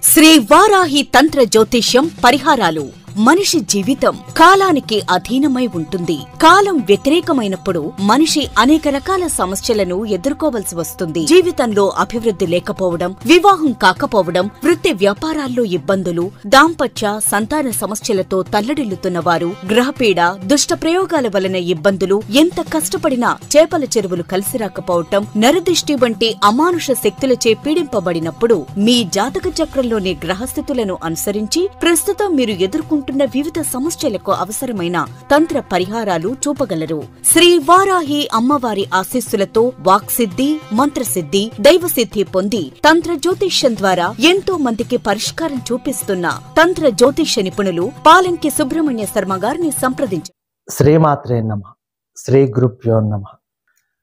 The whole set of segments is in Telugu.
శ్రీ వారాహి తంత్ర జ్యోతిష్యం పరిహారాలు. మనిషి జీవితం కాలానికి అధీనమై ఉంటుంది. కాలం వ్యతిరేకమైనప్పుడు మనిషి అనేక రకాల సమస్యలను ఎదుర్కోవలసి వస్తుంది. జీవితంలో అభివృద్ధి లేకపోవడం, వివాహం కాకపోవడం, వృత్తి వ్యాపారాల్లో ఇబ్బందులు, దాంపత్య సంతాన సమస్యలతో తల్లడిల్లుతున్న వారు, గ్రహపీడ, దుష్ట ప్రయోగాల వలన ఇబ్బందులు, ఎంత కష్టపడినా చేపల చెరువులు కలిసి రాకపోవటం, నరదిష్టి వంటి అమానుష శక్తులచే పీడింపబడినప్పుడు మీ జాతక చక్రంలోని గ్రహస్థితులను అనుసరించి ప్రస్తుతం మీరు ఎదుర్కొంటున్న వివిధ సమస్యలకు అవసరమైన తంత్ర పరిహారాలు చూపగలరు. శ్రీ వారాహి అమ్మవారి ఆశీస్సులతో వాక్సిద్ధి, మంత్రసిద్ధి, దైవసిద్ధి పొంది తంత్ర జ్యోతిష్యం ద్వారా ఎంతో మందికి పరిష్కారం చూపిస్తున్న తంత్ర జ్యోతిష్య నిపుణులు పాలంకి సుబ్రహ్మణ్య శర్మ గారిని సంప్రదించారు. శ్రీమాత్రే నమః. శ్రీ గురుభ్యో నమః.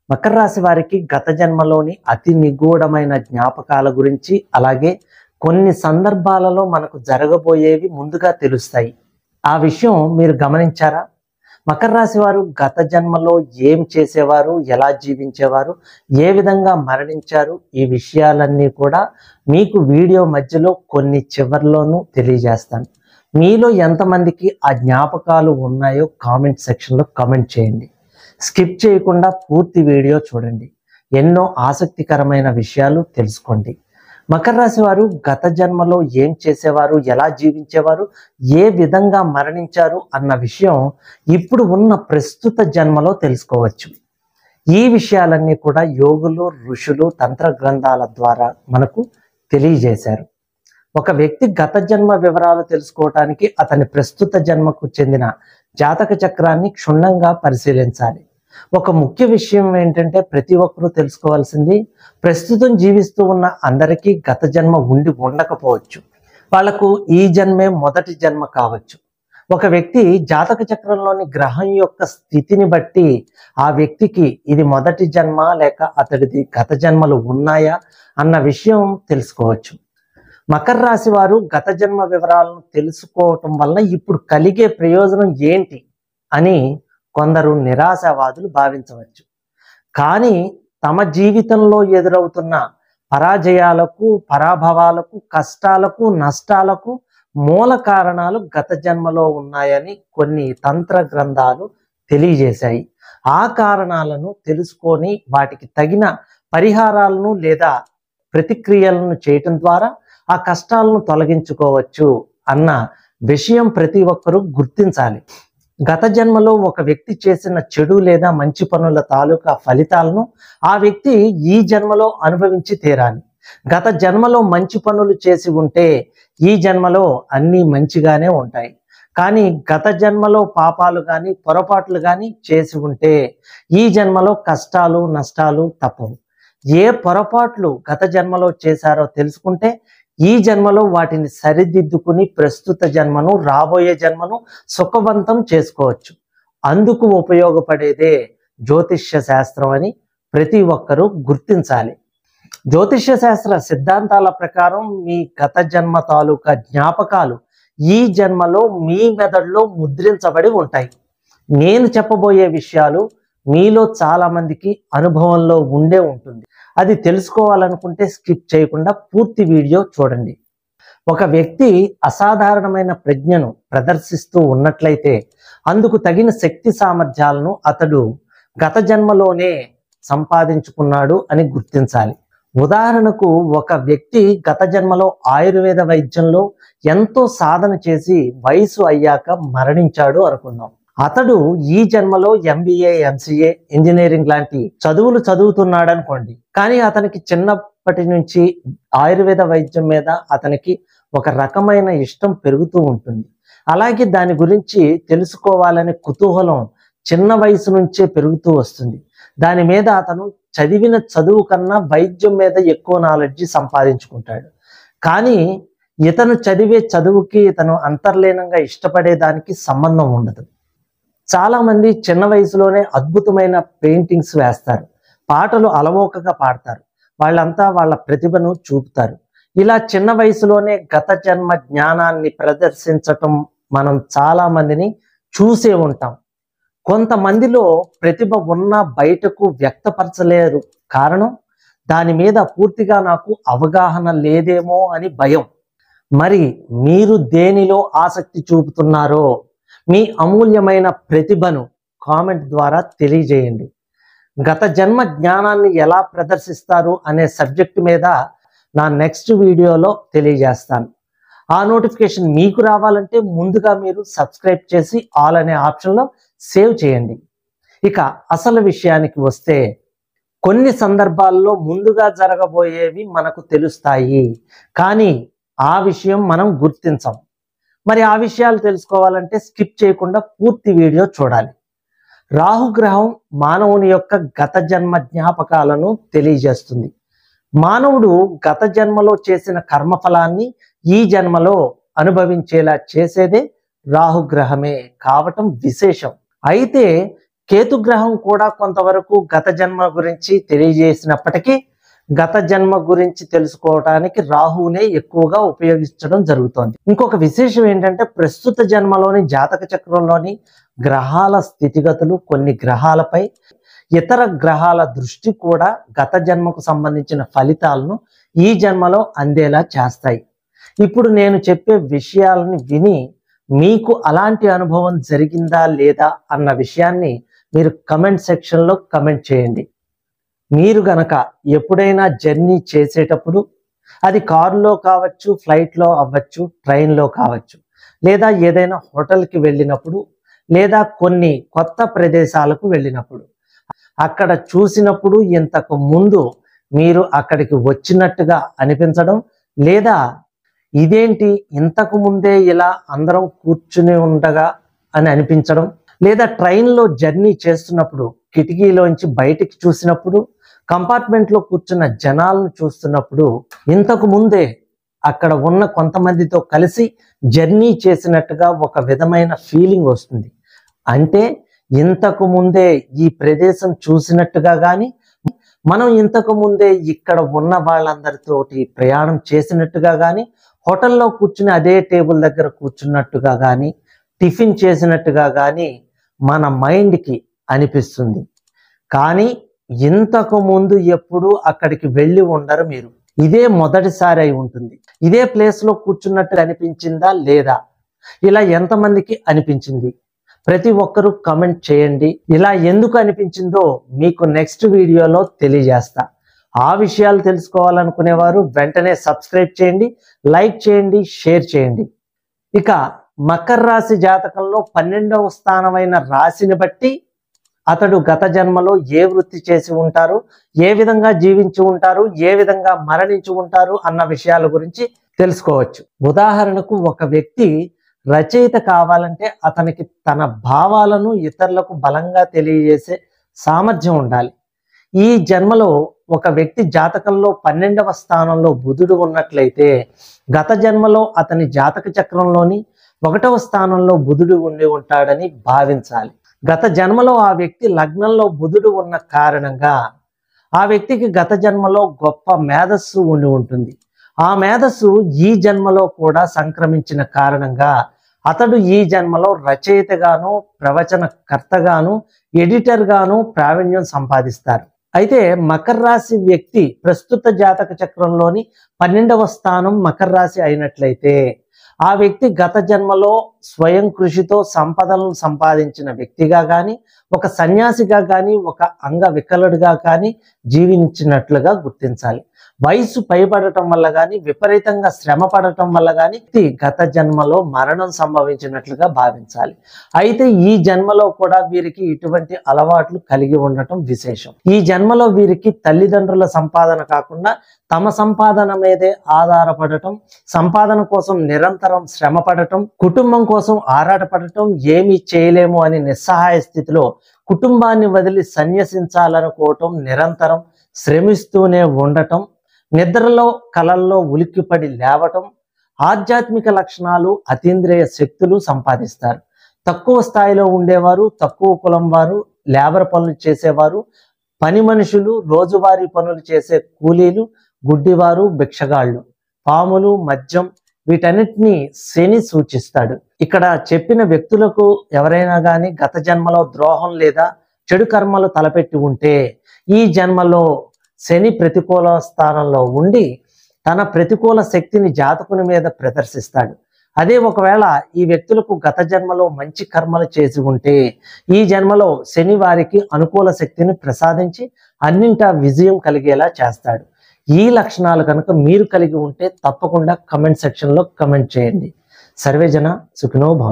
మకర రాశి వారికి గత జన్మలోని అతి నిగూఢమైన జ్ఞాపకాల గురించి, అలాగే కొన్ని సందర్భాలలో మనకు జరగబోయేవి ముందుగా తెలుస్తాయి. ఆ విషయం మీరు గమనించారా? మకర రాశి వారు గత జన్మలో ఏం చేసేవారు, ఎలా జీవించేవారు, ఏ విధంగా మరణించారు, ఈ విషయాలన్నీ కూడా మీకు వీడియో మధ్యలో కొన్ని చివర్లోనూ తెలియజేస్తాను. మీలో ఎంతమందికి ఆ జ్ఞాపకాలు ఉన్నాయో కామెంట్ సెక్షన్లో కామెంట్ చేయండి. స్కిప్ చేయకుండా పూర్తి వీడియో చూడండి. ఎన్నో ఆసక్తికరమైన విషయాలు తెలుసుకోండి. మకర రాశి వారు గత జన్మలో ఏం చేసేవారు, ఎలా జీవించేవారు, ఏ విధంగా మరణించారు అన్న విషయం ఇప్పుడు ఉన్న ప్రస్తుత జన్మలో తెలుసుకోవచ్చు. ఈ విషయాలన్నీ కూడా యోగులు, ఋషులు తంత్ర గ్రంథాల ద్వారా మనకు తెలియజేశారు. ఒక వ్యక్తి గత జన్మ వివరాలు తెలుసుకోవటానికి అతని ప్రస్తుత జన్మకు చెందిన జాతక చక్రాన్ని క్షుణ్ణంగా పరిశీలించాలి. ఒక ముఖ్య విషయం ఏంటంటే, ప్రతి ఒక్కరూ తెలుసుకోవాల్సింది, ప్రస్తుతం జీవిస్తూ ఉన్న అందరికీ గత జన్మ ఉండి ఉండకపోవచ్చు. వాళ్లకు ఈ జన్మే మొదటి జన్మ కావచ్చు. ఒక వ్యక్తి జాతక చక్రంలోని గ్రహం యొక్క స్థితిని బట్టి ఆ వ్యక్తికి ఇది మొదటి జన్మ లేక అతడిది గత జన్మలు ఉన్నాయా అన్న విషయం తెలుసుకోవచ్చు. మకర రాశి వారు గత జన్మ వివరాలను తెలుసుకోవటం వలన ఇప్పుడు కలిగే ప్రయోజనం ఏంటి అని కొందరు నిరాశావాదులు భావించవచ్చు. కానీ తమ జీవితంలో ఎదురవుతున్న పరాజయాలకు, పరాభవాలకు, కష్టాలకు, నష్టాలకు మూల కారణాలు గత జన్మలో ఉన్నాయని కొన్ని తంత్ర గ్రంథాలు తెలియజేశాయి. ఆ కారణాలను తెలుసుకొని వాటికి తగిన పరిహారాలను లేదా ప్రతిక్రియలను చేయటం ద్వారా ఆ కష్టాలను తొలగించుకోవచ్చు అన్న విషయం ప్రతి ఒక్కరూ గుర్తించాలి. గత జన్మలో ఒక వ్యక్తి చేసిన చెడు లేదా మంచి పనుల తాలూకా ఫలితాలను ఆ వ్యక్తి ఈ జన్మలో అనుభవించి తీరాలి. గత జన్మలో మంచి పనులు చేసి ఉంటే ఈ జన్మలో అన్నీ మంచిగానే ఉంటాయి. కానీ గత జన్మలో పాపాలు కానీ పొరపాట్లు కానీ చేసి ఉంటే ఈ జన్మలో కష్టాలు, నష్టాలు తప్పవు. ఏ పొరపాట్లు గత జన్మలో చేశారో తెలుసుకుంటే ఈ జన్మలో వాటిని సరిదిద్దుకుని ప్రస్తుత జన్మను, రాబోయే జన్మను సుఖవంతం చేసుకోవచ్చు. అందుకు ఉపయోగపడేదే జ్యోతిష్య శాస్త్రం అని ప్రతి ఒక్కరూ గుర్తించాలి. జ్యోతిష్య శాస్త్ర సిద్ధాంతాల ప్రకారం మీ గత జన్మ తాలూకా జ్ఞాపకాలు ఈ జన్మలో మీ మెదడులో ముద్రించబడి ఉంటాయి. నేను చెప్పబోయే విషయాలు మీలో చాలా మందికి అనుభవంలో ఉండే ఉంటుంది. అది తెలుసుకోవాలనుకుంటే స్కిప్ చేయకుండా పూర్తి వీడియో చూడండి. ఒక వ్యక్తి అసాధారణమైన ప్రజ్ఞను ప్రదర్శిస్తూ ఉన్నట్లయితే అందుకు తగిన శక్తి సామర్థ్యాలను అతడు గత జన్మలోనే సంపాదించుకున్నాడు అని గుర్తించాలి. ఉదాహరణకు, ఒక వ్యక్తి గత జన్మలో ఆయుర్వేద వైద్యంలో ఎంతో సాధన చేసి వయసు అయ్యాక మరణించాడు అనుకుందాం. అతడు ఈ జన్మలో MBA, MCA, ఇంజనీరింగ్ లాంటి చదువులు చదువుతున్నాడు అనుకోండి. కానీ అతనికి చిన్నప్పటి నుంచి ఆయుర్వేద వైద్యం మీద అతనికి ఒక రకమైన ఇష్టం పెరుగుతూ ఉంటుంది. అలాగే దాని గురించి తెలుసుకోవాలనే కుతూహలం చిన్న వయసు నుంచే పెరుగుతూ వస్తుంది. దాని మీద అతను చదివిన చదువు కన్నా వైద్యం మీద ఎక్కువ నాలెడ్జి సంపాదించుకుంటాడు. కానీ ఇతను చదివే చదువుకి ఇతను అంతర్లీనంగా ఇష్టపడేదానికి సంబంధం ఉండదు. చాలా మంది చిన్న వయసులోనే అద్భుతమైన పెయింటింగ్స్ వేస్తారు, పాటలు అలవోకగా పాడతారు, వాళ్ళంతా వాళ్ళ ప్రతిభను చూపుతారు. ఇలా చిన్న వయసులోనే గత జన్మ జ్ఞానాన్ని ప్రదర్శించటం మనం చాలా మందిని చూసే ఉంటాం. కొంతమందిలో ప్రతిభ ఉన్నా బయటకు వ్యక్తపరచలేరు. కారణం, దాని మీద పూర్తిగా నాకు అవగాహన లేదేమో అని భయం. మరి మీరు దేనిలో ఆసక్తి చూపుతున్నారో మీ అమూల్యమైన ప్రతిభను కామెంట్ ద్వారా తెలియజేయండి. గత జన్మ జ్ఞానాన్ని ఎలా ప్రదర్శిస్తారు అనే సబ్జెక్ట్ మీద నా నెక్స్ట్ వీడియోలో తెలియజేస్తాను. ఆ నోటిఫికేషన్ మీకు రావాలంటే ముందుగా మీరు సబ్స్క్రైబ్ చేసి ఆల్ అనే ఆప్షన్లో సేవ్ చేయండి. ఇక అసలు విషయానికి వస్తే, కొన్ని సందర్భాల్లో ముందుగా జరగబోయేవి మనకు తెలుస్తాయి, కానీ ఆ విషయం మనం గుర్తించం. మరి ఆ విషయాలు తెలుసుకోవాలంటే స్కిప్ చేయకుండా పూర్తి వీడియో చూడాలి. రాహుగ్రహం మానవుని యొక్క గత జన్మ జ్ఞాపకాలను తెలియజేస్తుంది. మానవుడు గత జన్మలో చేసిన కర్మఫలాన్ని ఈ జన్మలో అనుభవించేలా చేసేదే రాహుగ్రహమే కావటం విశేషం. అయితే కేతుగ్రహం కూడా కొంతవరకు గత జన్మ గురించి తెలియజేసినప్పటికీ గత జన్మ గురించి తెలుసుకోవడానికి రాహువునే ఎక్కువగా ఉపయోగించడం జరుగుతోంది. ఇంకొక విశేషం ఏంటంటే, ప్రస్తుత జన్మలోని జాతక చక్రంలోని గ్రహాల స్థితిగతులు, కొన్ని గ్రహాలపై ఇతర గ్రహాల దృష్టి కూడా గత జన్మకు సంబంధించిన ఫలితాలను ఈ జన్మలో అందేలా చేస్తాయి. ఇప్పుడు నేను చెప్పే విషయాలను విని మీకు అలాంటి అనుభవం జరిగిందా లేదా అన్న విషయాన్ని మీరు కమెంట్ సెక్షన్లో కమెంట్ చేయండి. మీరు గనక ఎప్పుడైనా జర్నీ చేసేటప్పుడు, అది కారులో కావచ్చు, ఫ్లైట్లో అవ్వచ్చు, ట్రైన్లో కావచ్చు, లేదా ఏదైనా హోటల్కి వెళ్ళినప్పుడు, లేదా కొన్ని కొత్త ప్రదేశాలకు వెళ్ళినప్పుడు, అక్కడ చూసినప్పుడు ఇంతకు ముందు మీరు అక్కడికి వచ్చినట్టుగా అనిపించడం, లేదా ఇదేంటి ఇంతకు ముందే ఇలా అందరం కూర్చుని ఉండగా అని అనిపించడం, లేదా ట్రైన్లో జర్నీ చేస్తున్నప్పుడు కిటికీలోంచి బయటికి చూసినప్పుడు, కంపార్ట్మెంట్లో కూర్చున్న జనాలను చూస్తున్నప్పుడు ఇంతకు ముందే అక్కడ ఉన్న కొంతమందితో కలిసి జర్నీ చేసినట్టుగా ఒక విధమైన ఫీలింగ్ వస్తుంది. అంటే ఇంతకు ముందే ఈ ప్రదేశం చూసినట్టుగా కానీ, మనం ఇంతకు ముందే ఇక్కడ ఉన్న వాళ్ళందరితోటి ప్రయాణం చేసినట్టుగా కానీ, హోటల్లో కూర్చుని అదే టేబుల్ దగ్గర కూర్చున్నట్టుగా కానీ, టిఫిన్ చేసినట్టుగా కానీ మన మైండ్కి అనిపిస్తుంది. కానీ ఇంతకు ముందు ఎప్పుడు అక్కడికి వెళ్ళి ఉండరు మీరు. ఇదే మొదటిసారి అయి ఉంటుంది. ఇదే ప్లేస్లో కూర్చున్నట్టు అనిపించిందా లేదా? ఇలా ఎంతమందికి అనిపించింది? ప్రతి ఒక్కరూ కమెంట్ చేయండి. ఇలా ఎందుకు అనిపించిందో మీకు నెక్స్ట్ వీడియోలో తెలియజేస్తా. ఆ విషయాలు తెలుసుకోవాలనుకునేవారు వెంటనే సబ్స్క్రైబ్ చేయండి, లైక్ చేయండి, షేర్ చేయండి. ఇక మకర రాశి జాతకంలో 12వ స్థానమైన రాశిని బట్టి అతడు గత జన్మలో ఏ వృత్తి చేసి ఉంటారు, ఏ విధంగా జీవించి ఉంటారు, ఏ విధంగా మరణించి ఉంటారు అన్న విషయాల గురించి తెలుసుకోవచ్చు. ఉదాహరణకు, ఒక వ్యక్తి రచయిత కావాలంటే అతనికి తన భావాలను ఇతరులకు బలంగా తెలియజేసే సామర్థ్యం ఉండాలి. ఈ జన్మలో ఒక వ్యక్తి జాతకంలో 12వ స్థానంలో బుధుడు ఉన్నట్లయితే గత జన్మలో అతని జాతక చక్రంలోని 1వ స్థానంలో బుధుడు ఉండి ఉంటాడని భావించాలి. గత జన్మలో ఆ వ్యక్తి లగ్నంలో బుధుడు ఉన్న కారణంగా ఆ వ్యక్తికి గత జన్మలో గొప్ప మేధస్సు ఉండి ఉంటుంది. ఆ మేధస్సు ఈ జన్మలో కూడా సంక్రమించిన కారణంగా అతడు ఈ జన్మలో రచయితగాను, ప్రవచనకర్తగాను, ఎడిటర్గాను ప్రావీణ్యం సంపాదిస్తారు. అయితే మకర రాశి వ్యక్తి ప్రస్తుత జాతక చక్రంలోని 12వ స్థానం మకర రాశి అయినట్లయితే ఆ వ్యక్తి గత జన్మలో స్వయం కృషితో సంపదలను సంపాదించిన వ్యక్తిగా కానీ, ఒక సన్యాసిగా కానీ, ఒక అంగవికలుడిగా కానీ జీవించినట్లుగా గుర్తించాలి. వయసు పైబడటం వల్ల కానీ, విపరీతంగా శ్రమ పడటం వల్ల కానీ గత జన్మలో మరణం సంభవించినట్లుగా భావించాలి. అయితే ఈ జన్మలో కూడా వీరికి ఇటువంటి అలవాట్లు కలిగి ఉండటం విశేషం. ఈ జన్మలో వీరికి తల్లిదండ్రుల సంపాదన కాకుండా తమ సంపాదన మీదే ఆధారపడటం, సంపాదన కోసం నిరంతరం శ్రమ పడటం, కుటుంబం కోసం ఆరాటపడటం, ఏమీ చేయలేము అని నిస్సహాయ స్థితిలో కుటుంబాన్ని వదిలి సన్యసించాలనుకోవటం, నిరంతరం శ్రమిస్తూనే ఉండటం, నిద్రలో కలల్లో ఉలిక్కిపడి లేవటం, ఆధ్యాత్మిక లక్షణాలు, అతీంద్రియ శక్తులు సంపాదిస్తారు. తక్కువ స్థాయిలో ఉండేవారు, తక్కువ కులం వారు, లేబర్ పనులు చేసేవారు, పని మనుషులు, రోజువారీ పనులు చేసే కూలీలు, గుడ్డివారు, భిక్షగాళ్ళు, పాములు, మద్యం, వీటన్నిటినీ శని సూచిస్తాడు. ఇక్కడ చెప్పిన వ్యక్తులకు ఎవరైనా కానీ గత జన్మలో ద్రోహం లేదా చెడు కర్మలు తలపెట్టి ఉంటే ఈ జన్మలో శని ప్రతికూల స్థానంలో ఉండి తన ప్రతికూల శక్తిని జాతకుని మీద ప్రదర్శిస్తాడు. అదే ఒకవేళ ఈ వ్యక్తులకు గత జన్మలో మంచి కర్మలు చేసి ఉంటే ఈ జన్మలో శని వారికి అనుకూల శక్తిని ప్రసాదించి అన్నింటా విజయం కలిగేలా చేస్తాడు. ఈ లక్షణాలు కనుక మీరు కలిగి ఉంటే తప్పకుండా కమెంట్ సెక్షన్లో కమెంట్ చేయండి. సర్వేజన సుఖినో భవంతు.